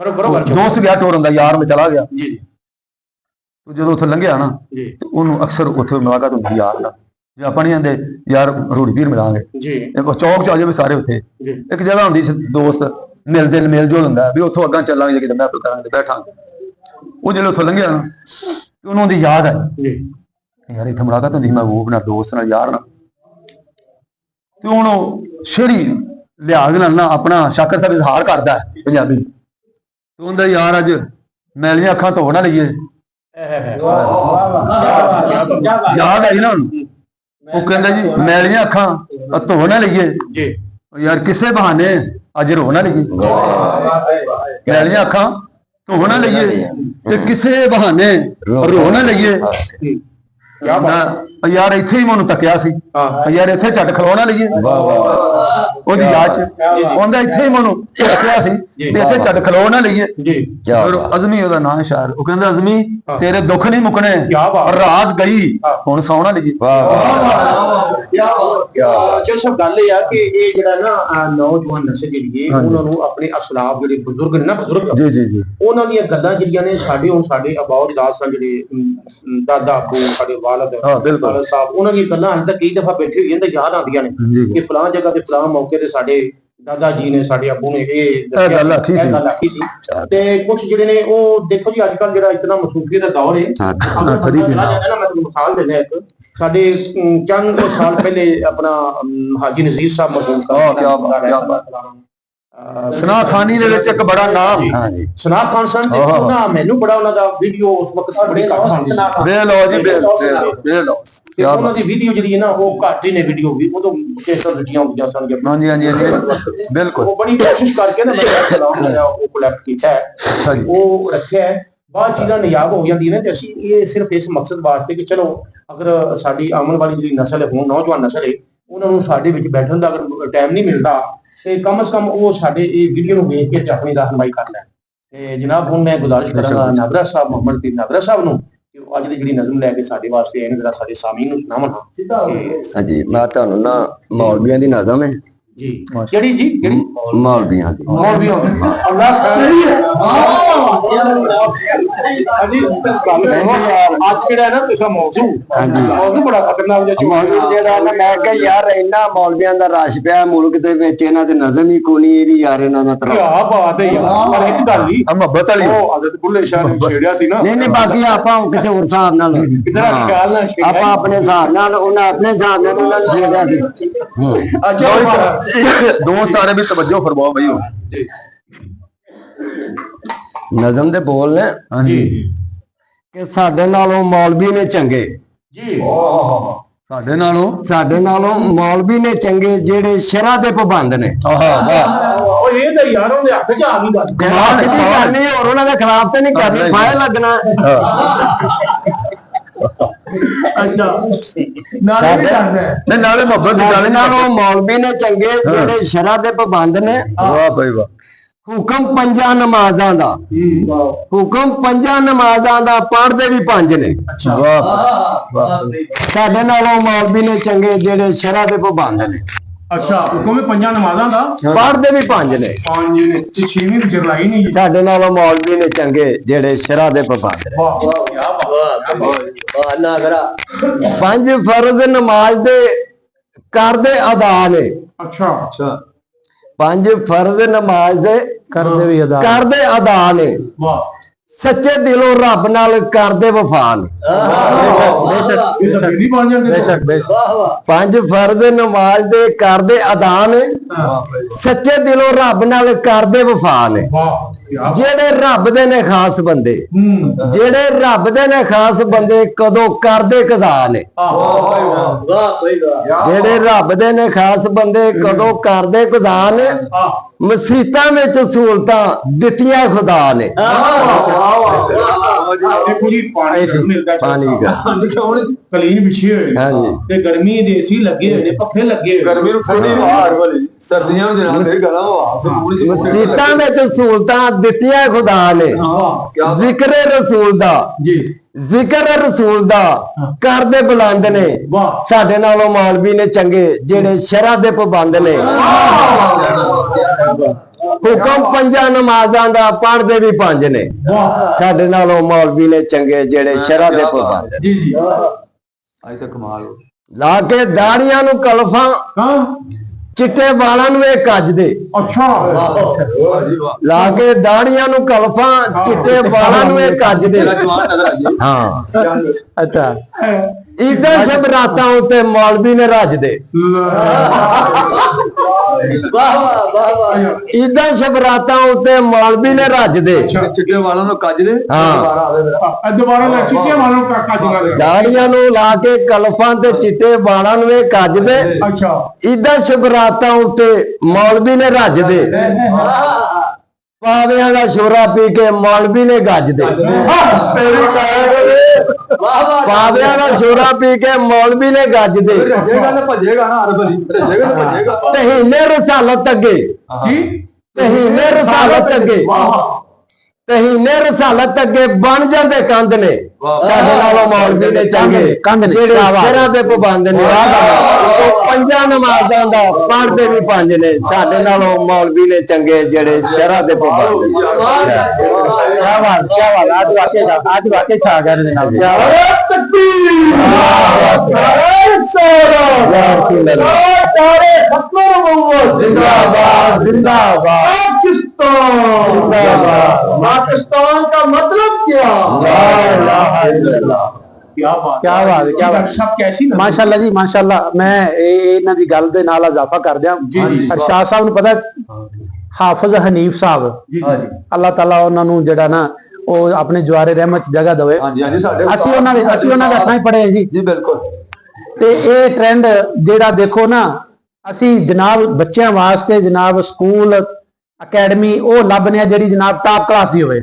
ਕਰੋ ਕਰੋ ਦੋਸਤ ਗਿਆ ਟੋਰ ਹੁੰਦਾ ਯਾਰ ਮੈਂ ਚਲਾ ਗਿਆ ਜੀ ਤੂੰ ਜਦੋਂ ਉੱਥੇ ਲੰਘਿਆ ਨਾ ਤੇ ਉਹਨੂੰ ਅਕਸਰ ਉੱਥੇ ਮੁਲਾਕਾਤ ਹੁੰਦੀ ਯਾਰ ਨਾਲ ਜੇ ਆਪਾਂ ਨਹੀਂ ਆਂਦੇ ਯਾਰ ਰੂੜੀ ਪੀਰ ਮਿਲਾਂਗੇ ਜੀ ਇੱਕ ਚੌਕ 'ਚ ਆ ਜਾਵੇ ਸਾਰੇ ਉੱਥੇ ਜੀ ਇੱਕ ਜਗ੍ਹਾ ਹੁੰਦੀ ਸੀ ਦੋਸਤ ਮੇਲ ਜੋਲ ਹੁੰਦਾ ਵੀ ਉੱਥੋਂ ਅੱਗਾ ਚੱਲਾਂਗੇ ਕਿਤੇ ਮਹਿਫਲ ਕਰਾਂਗੇ ਬੈਠਾਂਗੇ। ਉਹ ਜਦੋਂ ਉੱਥੋਂ ਲੰਘਿਆ ਨਾ ਤੇ ਉਹਨੂੰ ਉਹਦੀ ਯਾਦ ਆਈ ਜੀ ਯਾਰ ਇੱਥੇ ਮੁਲਾਕਾਤ ਹੁੰਦੀ ਮੈਂ ਉਹ ਨਾਲ ਦੋਸਤ ਨਾਲ ਯਾਰ ਨਾਲ ਤੇ ਹੁਣ ਉਹ ਸ਼ੇਰੀ ਲਿਹਾਜ਼ ਨਾਲ ਨਾ ਆਪਣਾ ਸ਼ਾਕਰ ਸਾਹਿਬ ਇਜ਼ਹਾਰ ਕਰਦਾ ਹੈ ਪੰਜਾਬੀ ਤੇ ਉਹਦਾ ਯਾਰ ਅੱਜ ਮੈਲੀਆਂ ਅੱਖਾਂ ਧੋ ਨਾ ਲਈਏ ਯਾਦ ਆਈ ਨਾ ਉਹਨੂੰ। ਉਹ ਕਹਿੰਦਾ ਜੀ ਮੈਲੀਆਂ ਅੱਖਾਂ ਧੋ ਨਾ ਲਈਏ ਜੀ ਯਾਰ ਕਿਸੇ ਬਹਾਨੇ ਅੱਜ ਰੋ ਨਾ ਲਈਏ ਮੈਲੀਆਂ ਅੱਖਾਂ ਧੋ ਨਾ ਲਈਏ ਤੇ ਕਿਸੇ ਬਹਾਨੇ ਰੋ ਨਾ ਲਈਏ। ਯਾਰ ਇੱਥੇ ਹੀ ਮੈਨੂੰ ਤੱਕਿਆ ਸੀ ਯਾਰ ਇੱਥੇ ਝੱਟ ਖਲੋਣਾ ਲਈਏ ਉਹਦੀ ਯਾਦ ਚ ਉਹਦਾ ਇੱਥੇ ਹੀ ਮੈਨੂੰ ਤੱਕਿਆ ਸੀ ਤੇ ਇੱਥੇ ਝੱਟ ਖਲੋਣਾ ਲਈਏ। ਫਿਰ ਅਜ਼ਮੀ ਉਹਦਾ ਨਾਂ ਸ਼ਾਇਰ ਉਹ ਕਹਿੰਦਾ ਅਜ਼ਮੀ ਤੇਰੇ ਦੁੱਖ ਨਹੀਂ ਮੁੱਕਣੇ ਰਾਤ ਗਈ ਹੁਣ ਸੌਣਾ ਲਈਏ। ਸਭ ਗੱਲ ਇਹ ਆ ਕਿ ਇਹ ਜਿਹੜਾ ਨਾ ਨੌਜਵਾਨ ਨਸਲ ਜਿਹੜੀ ਹੈ ਉਹਨਾਂ ਨੂੰ ਆਪਣੇ ਅਸਲਾਫ ਜਿਹੜੇ ਬਜ਼ੁਰਗ ਨੇ ਨਾ ਬਜ਼ੁਰਗ ਜੀ ਜੀ ਜੀ ਉਹਨਾਂ ਦੀਆਂ ਗੱਲਾਂ ਜਿਹੜੀਆਂ ਨੇ ਸਾਡੇ ਅਬਾਉ ਜਦਾਦ ਸਨ ਜਿਹੜੇ ਦਾਦਾ ਅੱਬੂ ਸਾਡੇ ਵਾਲਦ ਸਾਹਿਬ ਉਹਨਾਂ ਦੀਆਂ ਗੱਲਾਂ ਅੱਜ ਤੱਕ ਕਈ ਦਫਾ ਬੈਠੇ ਹੋਈਆਂ ਤੇ ਯਾਦ ਆਉਂਦੀਆਂ ਨੇ ਕਿ ਫਲਾਂ ਜਗ੍ਹਾ ਤੇ ਫਲਾਂ ਮੌਕੇ ਤੇ ਸਾਡੇ ਦਾਦਾ ਜੀ ਨੇ ਸਾਡੇ ਅੱਬੂ ਨੇ ਇਹ ਗੱਲ ਆਖੀ ਸੀ। ਤੇ ਕੁਝ ਜਿਹੜੇ ਨੇ ਉਹ ਦੇਖੋ ਜੀ ਅੱਜ ਕੱਲ ਜਿਹੜਾ ਇਤਨਾ ਮਸੂਫੀਅਤ ਦਾ ਦੌਰ ਹੈ ਮੈਂ ਤੁਹਾਨੂੰ ਮਿਸਾਲ ਦਿੰਦਾ ਇੱਕ ਸਾਡੇ ਚੰਦ ਸਾਲ ਪਹਿਲੇ ਆਪਣਾ ਹਾਜੀ ਨਜ਼ੀਰ ਸਾਹਿਬ ਮਰਹੂਮ ਸਨਾ ਖਾਨੀ ਦੇ ਵਿੱਚ ਇੱਕ ਬੜਾ ਨਾਮ ਸਨਾ ਖਾਨ ਸਨ ਤੇ ਉਹਨਾਂ ਮੈਨੂੰ ਬੜਾ ਉਹਨਾਂ ਦਾ ਵੀਡੀਓ ਉਸ ਵਕਤ ਬੜੀ ਘੱਟ ਹੁੰਦੀ ਸੀ। ਵੇ ਲੋ ਜੀ ਵੇ ਲੋ ਤੇ ਉਹਨਾਂ ਦੀ ਵੀਡੀਓ ਜਿਹੜੀ ਹੈ ਨਾ ਉਹ ਘੱਟ ਹੀ ਨੇ ਵੀਡੀਓ ਵੀ ਉਦੋਂ ਕੇਸਰ ਦਿੱਤੀਆਂ ਹੁੰਦੀਆਂ ਸਨ। ਹਾਂਜੀ ਹਾਂਜੀ ਬਿਲਕੁਲ ਉਹ ਬੜੀ ਕੋਸ਼ਿਸ਼ ਕਰਕੇ ਨਾ ਮੈਂ ਚਲਾਉਣ ਲਿਆ ਉਹ ਕਲੈਕਟ ਕੀਤਾ ਹੈ ਉਹ ਰੱਖਿਆ ਹੈ ਬਾਅਦ ਚੀਜ਼ਾਂ ਨਿਯਾਬ ਹੋ ਜਾਂਦੀਆਂ ਨੇ ਤੇ ਅਸੀਂ ਇਹ ਸਿਰਫ ਇਸ ਮਕਸਦ ਵਾਸਤੇ ਕਿ ਚਲੋ ਅਗਰ ਸਾਡੀ ਆਉਣ ਵਾਲੀ ਜਿਹੜੀ ਨਸਲ ਹੈ ਹੁਣ ਨੌਜਵਾਨ ਨਸਲ ਹੈ ਉਹਨਾਂ ਨੂੰ ਸਾਡੇ ਵਿੱਚ ਬੈਠਣ ਦਾ ਅਗਰ ਟਾਈਮ ਨਹੀਂ ਮਿਲਦਾ ਤੇ ਕਮ ਸੇ ਕਮ ਉਹ ਸਾਡੇ ਇਹ ਵੀਡੀਓ ਨੂੰ ਵੇਖ ਕੇ ਆਪਣੀ ਰਹਿਨਮਾਈ ਕਰ ਲੈਣ। ਤੇ ਜਨਾਬ ਹੁਣ ਮੈਂ ਗੁਜ਼ਾਰਿਸ਼ ਕਰਾਂਗਾ ਨਾਗਰਾ ਸਾਹਿਬ ਮੁਹੰਮਦ ਪੀਰ ਨਾਗਰਾ ਸਾਹਿਬ ਨੂੰ ਕਿ ਉਹ ਅੱਜ ਦੀ ਜਿਹੜੀ ਨਜ਼ਮ ਲੈ ਕੇ ਸਾਡੇ ਵਾਸਤੇ ਆਏ ਨੇ ਜਿਹੜਾ ਸਾਡੇ ਸਾਮੀਨ ਨੂੰ ਸੁਣਾਵਣ। ਹਾਂਜੀ ਮੈਂ ਤੁਹਾਨੂੰ ਨਾ ਮੌਲਵੀਆਂ ਦੀ ਨਜ਼ਮ ਹੈ ਜੀ ਕਿਹੜੀ ਮੌਲਵੀਆਂ ਦੀ ਅੱਜ ਕਿਹੜਾ ਨਾ ਤੁਸੀਂ ਮੌਜੂ ਬੜਾ ਖਤਰਨਾਕ ਜਿਹੜਾ ਮੈਂ ਕਿਹਾ ਯਾਰ ਇੰਨਾ ਮੌਲਵੀਆਂ ਦਾ ਰਸ਼ ਪਿਆ ਮੁਲਕ ਦੇ ਵਿੱਚ ਇਹਨਾਂ ਦੇ ਨਜ਼ਮ ਹੀ ਕੋਈ ਨਹੀਂ ਯਾਰ ਇਹਨਾਂ ਦਾ ਕੀ ਬਾਤ ਹੈ ਯਾਰ। ਪਰ ਇੱਕ ਗੱਲ ਹੀ ਮੁਹੱਬਤ ਵਾਲੀ ਉਹ ਆਦਤ ਬੁੱਲੇ ਸ਼ਾਹ ਨੇ ਛੇੜਿਆ ਸੀ ਨਾ। ਨਹੀਂ ਬਾਕੀ ਆਪਾਂ ਕਿਸੇ ਹੋਰ ਹਿਸਾਬ ਨਾਲ ਆਪਾਂ ਆਪਣੇ ਹਿਸਾਬ ਨਾਲ ਉਹਨਾਂ ਆਪਣੇ ਹਿਸਾਬ ਨਾਲ ਉਹਨਾਂ ਨੂੰ ਛੇੜਿਆ ਸੀ। ਅੱਛਾ ਦੋ ਸਾਰੇ ਵੀ ਤਵੱਜੋ ਫਰਮਾਓ ਬਈ ਨਜ਼ਮ ਦੇ ਬੋਲ ਨੇ ਹਾਂਜੀ ਕਿ ਸਾਡੇ ਨਾਲੋਂ ਮੌਲਵੀ ਨੇ ਚੰਗੇ ਜੀ ਸਾਡੇ ਨਾਲੋਂ ਮੌਲਵੀ ਨੇ ਚੰਗੇ ਜਿਹੜੇ ਸ਼ਰਅ ਦੇ ਪਾਬੰਦ ਨੇ। ਉਹ ਇਹ ਤਾਂ ਯਾਰ ਉਹਦੇ ਹੱਥ 'ਚ ਆ ਗਈ ਗੱਲ ਖਿਲਾਫ ਨਹੀਂ ਕਰਨੀ ਔਰ ਉਹਨਾਂ ਦੇ ਖਿਲਾਫ ਤੇ ਨਹੀਂ ਕਰਨੀ ਫਾਇਲ ਲੱਗਣਾ। ਅੱਛਾ ਨਾਲੇ ਮੁਹੱਬਤ ਦੀ ਗੱਲ ਨਾਲੋਂ ਮੌਲਵੀ ਨੇ ਚੰਗੇ ਜਿਹੜੇ ਸ਼ਰਅ ਦੇ ਪਾਬੰਦ ਨੇ। ਵਾਹ ਭਾਈ ਵਾਹ। ਹੁਕਮ ਪੰਜਾਂ ਨਮਾਜ਼ਾਂ ਦਾ ਪੜ੍ਹਦੇ ਵੀ ਪੰਜ ਨੇ। ਸਾਡੇ ਨਾਲੋਂ ਮੌਲਵੀ ਨੇ ਚੰਗੇ ਜਿਹੜੇ ਸ਼ਰਅ ਦੇ ਪਾਬੰਦ ਨੇ। ਅੱਛਾ ਹੁਕਮ ਪੰਜਾਂ ਨਮਾਜ਼ਾਂ ਦਾ ਪੜ੍ਹਦੇ ਵੀ ਪੰਜ ਨੇ ਤੇ ਛੇਵੀਂ ਜਰਲਾਈ ਨਹੀਂ। ਸਾਡੇ ਨਾਲੋਂ ਮੌਲਵੀ ਨੇ ਚੰਗੇ ਜਿਹੜੇ ਸ਼ਰਅ ਦੇ ਪਾਬੰਦ ਨੇ। ਪੰਜ ਫਰਜ਼ ਨਮਾਜ਼ ਦੇ ਕਰਦੇ ਅਦਾ ਨੇ। ਅੱਛਾ ਪੰਜ ਫਰਜ਼ ਨਮਾਜ਼ ਦੇ ਕਰਦੇ ਅਦਾ ਨੇ। ਸੱਚੇ ਦਿਲੋਂ ਰੱਬ ਨਾਲ ਕਰਦੇ ਵਫਾ ਨੇ। ਪੰਜ ਫਰਜ਼ ਨਮਾਜ਼ ਦੇ ਕਰਦੇ ਅਦਾ ਨੇ, ਸੱਚੇ ਦਿਲੋਂ ਰੱਬ ਨਾਲ ਕਰਦੇ ਵਫਾ ਨੇ। ਜਿਹੜੇ ਰੱਬ ਦੇ ਨੇ ਖਾਸ ਬੰਦੇ, ਜਿਹੜੇ ਰੱਬ ਦੇ ਨੇ ਖਾਸ ਬੰਦੇ ਕਦੋਂ ਕਰਦੇ ਕਜ਼ਾ ਨੇ। ਜਿਹੜੇ ਰੱਬ ਦੇ ਨੇ ਖਾਸ ਬੰਦੇ ਕਦੋਂ ਕਰਦੇ ਕਜ਼ਾ ਨੇ। ਮਸੀਤਾਂ ਵਿੱਚ ਸਹੂਲਤਾਂ ਦਿੱਤੀਆਂ ਖੁਦਾ ਨੇ। ਪਾਣੀ ਦਾ ਕਲੀਨ ਵਿਛੇ ਹੋਏ ਤੇ ਗਰਮੀ ਦੇ ਏਸੀ ਲੱਗੇ ਹੋਏ ਨੇ, ਪੱਖੇ ਲੱਗੇ ਹੋਏ। ਗਰਮੀ ਨੂੰ ਠੰਡੀ ਬਾਹਰ ਵਾਲੀ, ਸਰਦੀਆਂ ਦੇ ਨਾਲ ਇਹ ਗੱਲਾਂ ਉਹ ਮਸੀਤਾਂ ਵਿੱਚ ਸਹੂਲਤਾਂ ਦਿੱਤੀਆਂ ਖੁਦਾ ਨੇ। ਜ਼ਿਕਰ ਰਸੂਲ ਦਾ, ਜ਼ਿਕਰ ਰਸੂਲ ਦਾ ਕਰਦੇ ਬੁਲੰਦ ਨੇ। ਸਾਡੇ ਨਾਲੋਂ ਮੌਲਵੀ ਨੇ ਚੰਗੇ ਜਿਹੜੇ ਸ਼ਰਅ ਦੇ ਪਾਬੰਦ ਨੇ। ਹੁਕਮ ਪੰਜਾਂ ਨਮਾਜ਼ਾਂ ਦਾ ਪੜ੍ਹਦੇ ਵੀ ਪੰਜ ਨੇ। ਸਾਡੇ ਨਾਲੋਂ ਮੌਲਵੀ ਨੇ ਚੰਗੇ ਜਿਹੜੇ ਸ਼ਰਅ ਦੇ ਪਾਬੰਦ ਨੇ। ਅੱਜ ਤੱਕ ਕਮਾਲ ਹੋ ਲਾ ਕੇ ਦਾੜੀਆਂ ਨੂੰ ਕਲਫਾਂ, ਚਿੱਟੇ ਵਾਲਾਂ ਨੂੰ ਇਹ ਕੱਜਦੇ। ਲਾ ਕੇ ਦਾੜੀਆਂ ਨੂੰ ਕਲਫਾਂ, ਚਿੱਟੇ ਵਾਲਾਂ ਨੂੰ ਇਹ ਕੱਜਦੇ। ਹਾਂ ਅੱਛਾ, ਈਦਾਂ ਸਭ ਰਾਤਾਂ ਉੱਤੇ ਮੌਲਵੀ ਨੇ ਰੱਜਦੇ। ਈਦਾਂ ਸਭ ਰਾਤਾਂ ਉੱਤੇ ਮੌਲਵੀ ਨੇ ਰੱਜਦੇ। ਚਿੱਟੇ ਵਾਲਾਂ ਨੂੰ ਕੱਜਦੇ। ਦੁਬਾਰਾ ਲੈ ਚਿੱਟੇ ਵਾਲਾਂ ਨੂੰ ਕੱਜ ਦਾੜੀਆਂ ਨੂੰ ਲਾ ਕੇ ਕਲਫਾਂ ਤੇ ਚਿੱਟੇ ਵਾਲਾਂ ਨੂੰ ਇਹ ਕੱਜਦੇ। ਅੱਛਾ, ਈਦਾਂ ਸਭ ਰਾਤਾਂ ਉੱਤੇ ਮੌਲਵੀ ਨੇ ਰੱਜਦੇ। ਪਾਵਿਆਂ ਦਾ ਸ਼ੋਰਾ ਪੀ ਕੇ ਮੌਲਵੀ ਨੇ ਗੱਜਦੇ। ਪਾਵਿਆਂ ਦਾ ਸ਼ੋਰਾ ਪੀ ਕੇ ਮੌਲਵੀ ਨੇ ਗੱਜਦੇ। ਭੱਜੇਗਾ ਨਾ ਹਰ ਬਲੀ, ਭੱਜੇਗਾ। ਤਹੀਨੇ ਰਸਾਲਤ ਅੱਗੇ, ਤਹੀਨੇ ਰਸਾਲਤ ਅੱਗੇ, ਤਹੀਨੇ ਰਸਾਲਤ ਅੱਗੇ ਬਣ ਜਾਂਦੇ ਕੰਧ ਨੇ। ਸਾਡੇ ਨਾਲੋਂ ਮੌਲਵੀ ਨੇ ਚੰਗੇ ਜਿਹੜੇ ਸ਼ਰਅ ਦੇ ਪਾਬੰਦ ਨੇ। ਉਹ ਪੰਜਾਂ ਨਮਾਜ਼ਾਂ ਦਾ ਪੜ੍ਹਦੇ ਵੀ ਪੰਜ ਨੇ। ਸਾਡੇ ਨਾਲੋਂ ਮੌਲਵੀ ਨੇ ਚੰਗੇ ਜਿਹੜੇ ਸ਼ਰਅ ਦੇ ਪਾਬੰਦ ਨੇ। ਅੱਜ ਵਾਕੇ ਛਾ ਗਏ ਨੇ। जिंदाबाद जिंदाबाद पाकिस्तान का मतलब क्या? क्या बात है, क्या बात सब कैसी माशाअल्लाह जी माशाअल्लाह। मैं ਇਹਨਾਂ ਦੀ ਗੱਲ ਦੇ ਨਾਲ ਇਜ਼ਾਫਾ ਕਰ ਦਿਆਂ। ਅਰਸ਼ਾਦ ਸਾਹਿਬ ਨੂੰ ਪਤਾ ਹਾਫਿਜ਼ ਹਨੀਫ ਸਾਹਿਬ, ਅੱਲਾਹ ਤਾਲਾ ਉਹਨਾਂ ਨੂੰ ਜਿਹੜਾ ਨਾ ਉਹ ਆਪਣੇ ਜਵਾਰੇ ਰਹਿਮਤ ਚ ਜਗ੍ਹਾ ਦੇਵੇ। ਅਸੀਂ ਉਹਨਾਂ ਦੇ ਹੱਥਾਂ ਹੀ ਪੜੇ ਜੀ। ਜੀ ਬਿਲਕੁਲ। ਤੇ ਇਹ ਟ੍ਰੈਂਡ ਜਿਹੜਾ ਦੇਖੋ ਨਾ, ਅਸੀਂ ਜਨਾਬ ਬੱਚਿਆਂ ਵਾਸਤੇ ਜਨਾਬ ਸਕੂਲ ਅਕੈਡਮੀ ਉਹ ਲੱਭਨੇ ਆ ਜਿਹੜੀ ਜਨਾਬ ਟਾਪ ਕਲਾਸ ਦੀ ਹੋਵੇ।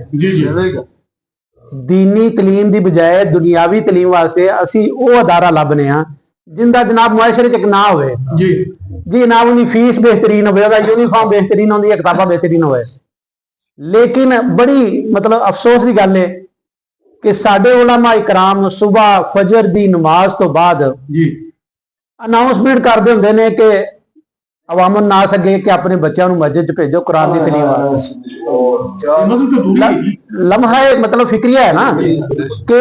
दीनी तलीम की बजाय दुनियावी तलीम वास्ते असी वो अदारा लभने जिंदा जनाब मुआशरे च ना होवे जी जनाब उनकी फीस बेहतरीन हो, यूनीफॉर्म बेहतरीन होती है, किताबा बेहतरीन हो। लेकिन बड़ी मतलब अफसोस की गल है कि साडे उलमा इकराम सुबह फजर की नमाज तो बाद अनाउंसमेंट करते होंगे ने कि अवाम नास अगे कि अपने बच्चों को मस्जिद भेजो कुरान की तलीम वास्ते। लम्हा मतलब फिक्रिया है ना कि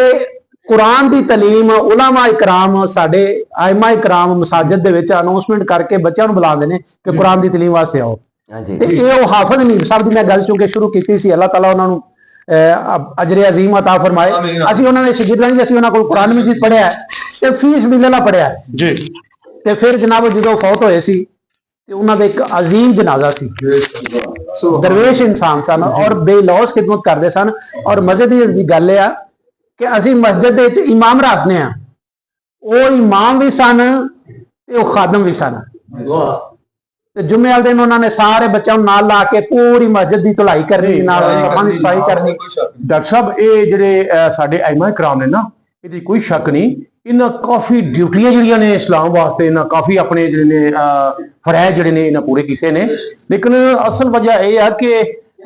कुरान की तलीम उलमा इकराम साडे आइमा इकराम मसाजिद दे विच अनाउंसमेंट करके बच्चों को बुलाते हैं कि कुरान की तलीम वास्ते आओ। ते ये हाफिज हनीफ साहब की मैं गल चूंकि शुरू की सी, अल्लाह ताला उन्होंने अजरे अजीम अता फरमाए। असीं उन्होंने शगिर्दां जी असीं उन्हां कोल कुरान मजीद पढ़िया ते फीस मिलना पढ़िया जी। ते फिर जनाब जो फौत होए सी ते उन्हां दा एक अजीम जनाजा सी, दरवेश इंसान सन और बेलौस खिदमत करते सन। और मजे की गल है कि असी मस्जिद इमाम रखने वो इमाम भी सन ते खादम भी सन। जुम्मे वाले दिन उन्होंने सारे बच्चों नाल ला के पूरी मस्जिद की धुलाई करनी, सफाई करनी। डॉक्टर साहब ये जेडे साडे आइमा इकराम ने ना, ये कोई शक नहीं, इन्हें काफ़ी ड्यूटियां जिहड़ियां ने इस्लाम वास्ते इन्हें काफ़ी अपने जिहड़े ने फरैज जिहड़े ने इन्हें पूरे कीते ने। लेकिन असल वजह यह है कि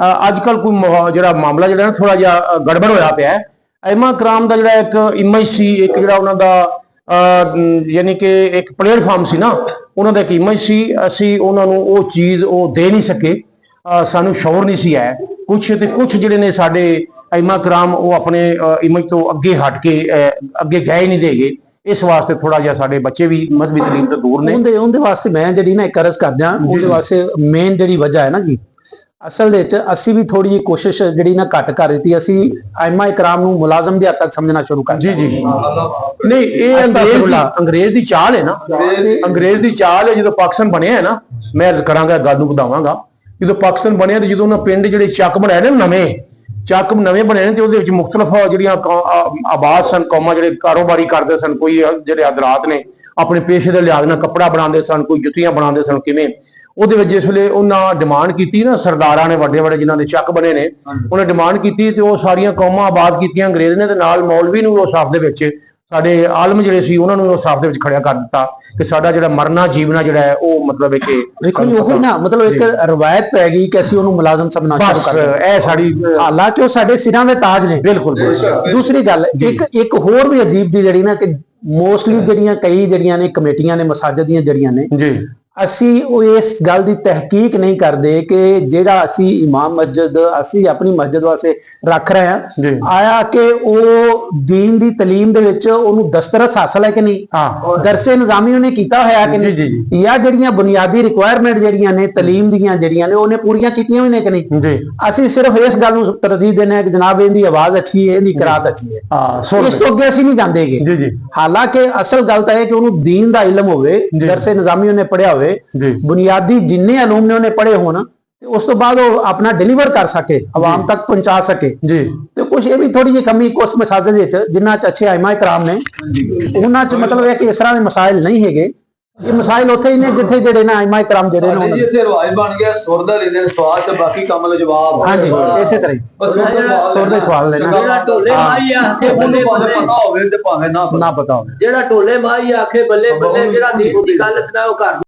अजकल कोई जिहड़ा मामला जिहड़ा ना थोड़ा जिहा गड़बड़ होया पिया है। आइमा इकराम दा जिहड़ा एक इमेज सी, एक जिहड़ा उन्हां दा यानी कि एक प्लेटफॉर्म सी ना, उन्हां दा एक इमेज सी, असीं उन्हां नूं वो चीज़ वो दे नहीं सके, सानू शौर नहीं सी है। कुछ जिहड़े ने साडे आइमा इकराम वो अपने इमेज तो अगे हट के अगे गए नहीं देगे। इस वास्ते थोड़ा जिहा साडे बच्चे भी मजहबी तलीम तो दूर ने। उहदे वास्ते मैं जिहड़ी ना एक अर्ज करदा, उहदे वास्ते मेन जिहड़ी वजह है ना जी, ਅਸਲ ਦੇ ਵਿੱਚ ਅਸੀਂ ਵੀ ਥੋੜੀ ਜਿਹੀ ਕੋਸ਼ਿਸ਼ ਜਿਹੜੀ ਨਾ ਘੱਟ ਕਰ ਦਿੱਤੀ। ਅਸੀਂ ਆਇਮਾ ਇਕਰਾਮ ਨੂੰ ਮੁਲਾਜ਼ਮ ਦੇ ਹੱਦ ਤੱਕ ਸਮਝਣਾ ਸ਼ੁਰੂ ਕਰ ਜੀ ਨਹੀਂ, ਇਹ ਅੰਗਰੇਜ਼ ਦੀ ਚਾਲ ਹੈ ਨਾ, ਅੰਗਰੇਜ਼ ਦੀ ਚਾਲ ਹੈ। ਜਦੋਂ ਪਾਕਿਸਤਾਨ ਬਣਿਆ ਹੈ ਨਾ, ਮੈਂ ਕਰਾਂਗਾ ਗੱਲ ਨੂੰ ਵਧਾਵਾਂਗਾ, ਜਦੋਂ ਪਾਕਿਸਤਾਨ ਬਣਿਆ ਤੇ ਜਦੋਂ ਉਹਨਾਂ ਪਿੰਡ ਜਿਹੜੇ ਚੱਕ ਬਣਾਏ ਨੇ ਨਵੇਂ ਬਣੇ ਨੇ, ਤੇ ਉਹਦੇ ਵਿੱਚ ਮੁਖਤਲਫ ਜਿਹੜੀਆਂ ਆਬਾਦ ਸਨ, ਕੌਮਾਂ ਜਿਹੜੇ ਕਾਰੋਬਾਰੀ ਕਰਦੇ ਸਨ, ਕੋਈ ਜਿਹੜੇ ਹਜ਼ਰਾਤ ਨੇ ਆਪਣੇ ਪੇਸ਼ੇ ਦੇ ਲਿਹਾਜ਼ ਨਾਲ ਕੱਪੜਾ ਬਣਾਉਂਦੇ ਸਨ, ਕੋਈ ਜੁੱਤੀਆਂ ਬਣਾਉਂਦੇ ਸਨ, ਕਿਵੇਂ ਉਹਦੇ ਵਿੱਚ ਜਿਸ ਵੇਲੇ ਉਹਨਾਂ ਡਿਮਾਂਡ ਕੀਤੀ ਨਾ, ਸਰਦਾਰਾਂ ਨੇ ਵੱਡੇ ਵੱਡੇ ਜਿਨ੍ਹਾਂ ਦੇ ਚੱਕ ਬਣੇ ਨੇ, ਉਹਨੇ ਡਿਮਾਂਡ ਕੀਤੀ ਤੇ ਉਹ ਸਾਰੀਆਂ ਕੌਮਾਂ ਆਬਾਦ ਕੀਤੀਆਂ ਅੰਗਰੇਜ਼ ਨੇ, ਤੇ ਨਾਲ ਮੌਲਵੀ ਨੂੰ ਉਸ ਸਾਫ ਦੇ ਵਿੱਚ, ਸਾਡੇ ਆਲਮ ਜਿਹੜੇ ਸੀ ਉਹਨਾਂ ਨੂੰ ਉਸ ਸਾਫ ਦੇ ਵਿੱਚ ਖੜਿਆ ਕਰ ਦਿੱਤਾ ਕਿ ਸਾਡਾ ਜਿਹੜਾ ਮਰਨਾ ਜੀਵਨਾ ਜਿਹੜਾ ਹੈ ਉਹ ਮਤਲਬ ਕਿ ਦੇਖੋ ਜੀ, ਉਹ ਨਾ ਮਤਲਬ ਇੱਕ ਰਵਾਇਤ ਪੈ ਗਈ ਕਿ ਅਸੀਂ ਉਹਨੂੰ ਮੁਲਾਜ਼ਮ ਸਮਝਣਾ ਸ਼ੁਰੂ ਕਰ ਦਿੱਤਾ। ਇਹ ਸਾਡੀ, ਹਾਲਾਂਕਿ ਉਹ ਸਾਡੇ ਸਿਰਾਂ ਦੇ ਤਾਜ ਨੇ। ਬਿਲਕੁਲ। ਦੂਸਰੀ ਗੱਲ, ਇੱਕ ਹੋਰ ਵੀ ਅਜੀਬ ਜੀ ਜਿਹੜੀ ਨਾ ਕਿ ਮੋਸਟਲੀ ਜਿਹੜੀਆਂ ਕਈ ਜਿਹੜੀਆਂ ਨੇ ਕਮੇਟੀਆਂ ਨੇ ਮਸਾਜਿਦ ਦੀਆਂ ਜਿਹੜੀਆਂ ਨੇ ਜੀ, ਅਸੀਂ ਉਹ ਇਸ ਗੱਲ ਦੀ ਤਹਿਕੀਕ ਨਹੀਂ ਕਰਦੇ ਕਿ ਜਿਹੜਾ ਅਸੀਂ ਇਮਾਮ ਮਸਜਿਦ ਅਸੀਂ ਆਪਣੀ ਮਸਜਿਦ ਵਾਸਤੇ ਰੱਖ ਰਹੇ ਹਾਂ, ਆਇਆ ਕਿ ਉਹ ਦੀਨ ਦੀ ਤਾਲੀਮ ਦੇ ਵਿੱਚ ਉਹਨੂੰ ਦਸਤਰਸ ਹਾਸਲ ਹੈ ਕਿ ਨਹੀਂ, ਦਰਸੇ ਨਿਜ਼ਾਮੀ ਉਹਨੇ ਕੀਤਾ ਹੋਇਆ ਕਿ ਨਹੀਂ, ਜਾਂ ਜਿਹੜੀਆਂ ਬੁਨਿਆਦੀ ਰਿਕੁਆਇਰਮੈਂਟ ਜਿਹੜੀਆਂ ਨੇ ਤਾਲੀਮ ਦੀਆਂ ਜਿਹੜੀਆਂ ਨੇ ਉਹਨੇ ਪੂਰੀਆਂ ਕੀਤੀਆਂ ਵੀ ਨੇ ਕਿ ਨਹੀਂ। ਅਸੀਂ ਸਿਰਫ ਇਸ ਗੱਲ ਨੂੰ ਤਰਜੀਹ ਦਿੰਦੇ ਹਾਂ ਕਿ ਜਨਾਬ ਇਹਦੀ ਆਵਾਜ਼ ਅੱਛੀ ਹੈ, ਇਹਦੀ ਕਿਰਾਤ ਅੱਛੀ ਹੈ, ਇਸ ਤੋਂ ਅੱਗੇ ਅਸੀਂ ਨਹੀਂ ਜਾਂਦੇਗੇ। ਹਾਲਾਂਕਿ ਅਸਲ ਗੱਲ ਤਾਂ ਇਹ ਕਿ ਉਹਨੂੰ ਦੀਨ ਦਾ ਇਲਮ ਹੋਵੇ, ਦਰਸੇ ਨਿਜ਼ਾਮੀ ਉਹਨੇ ਪੜਿਆ ਹੋਵੇ, ਬੁਨਿਆਦੀ ਜਿੰਨੇ ਅਲੂਮ ਨੇ ਉਹਨੇ ਪੜ੍ਹੇ ਹੋਣ, ਤੇ ਉਸ ਤੋਂ ਬਾਅਦ ਉਹ ਆਪਣਾ ਡਿਲੀਵਰ ਕਰ ਸਕੇ, ਆਵਾਮ ਤੱਕ ਪਹੁੰਚਾ ਸਕੇ। ਤੇ ਕੁਝ ਇਹ ਵੀ ਥੋੜੀ ਜਿਹੀ ਕਮੀ ਕੁਝ ਮਸਾਜਿਦ ਵਿੱਚ ਜਿਨ੍ਹਾਂ ਚ ਅੱਛੇ ਆਇਮਾ ਇਕਰਾਮ ਨੇ, ਉਹਨਾਂ ਚ ਮਤਲਬ ਹੈ ਕਿ ਇਸ ਤਰ੍ਹਾਂ ਦੇ ਮਸਾਇਲ ਨਹੀਂ ਹੈਗੇ। ਇਹ ਮਸਾਇਲ ਉੱਥੇ ਹੀ ਨੇ ਜਿੱਥੇ ਜਿਹੜੇ ਨਾ ਆਇਮਾ ਇਕਰਾਮ ਜਿਹੜੇ ਨੇ ਜੀ ਇੱਥੇ ਰਿਵਾਜ ਬਣ ਗਿਆ ਸੁਰ ਦਾ ਲੈਂਦੇ ਨੇ ਸਵਾਲ ਤੇ ਬਾਕੀ ਕੰਮ ਦਾ ਜਵਾਬ। ਹਾਂਜੀ, ਇਸੇ ਤਰ੍ਹਾਂ ਹੀ ਬਸ ਸੁਰ ਦੇ ਸਵਾਲ ਲੈਣਾ। ਜਿਹੜਾ ਢੋਲੇ ਮਾਈ ਆਖੇ ਬੱਲੇ ਬੱਲੇ ਪਤਾ ਹੋਵੇ ਤੇ ਭਾਵੇਂ ਨਾ ਪਤਾ ਹੋਵੇ, ਜਿਹੜਾ ਢੋਲੇ ਮਾਈ ਆਖੇ ਬੱਲੇ ਬੱਲੇ, ਜਿਹੜਾ ਦੀਨ ਦੀ ਗੱਲ ਸੁਣਾ ਉਹ ਘਰ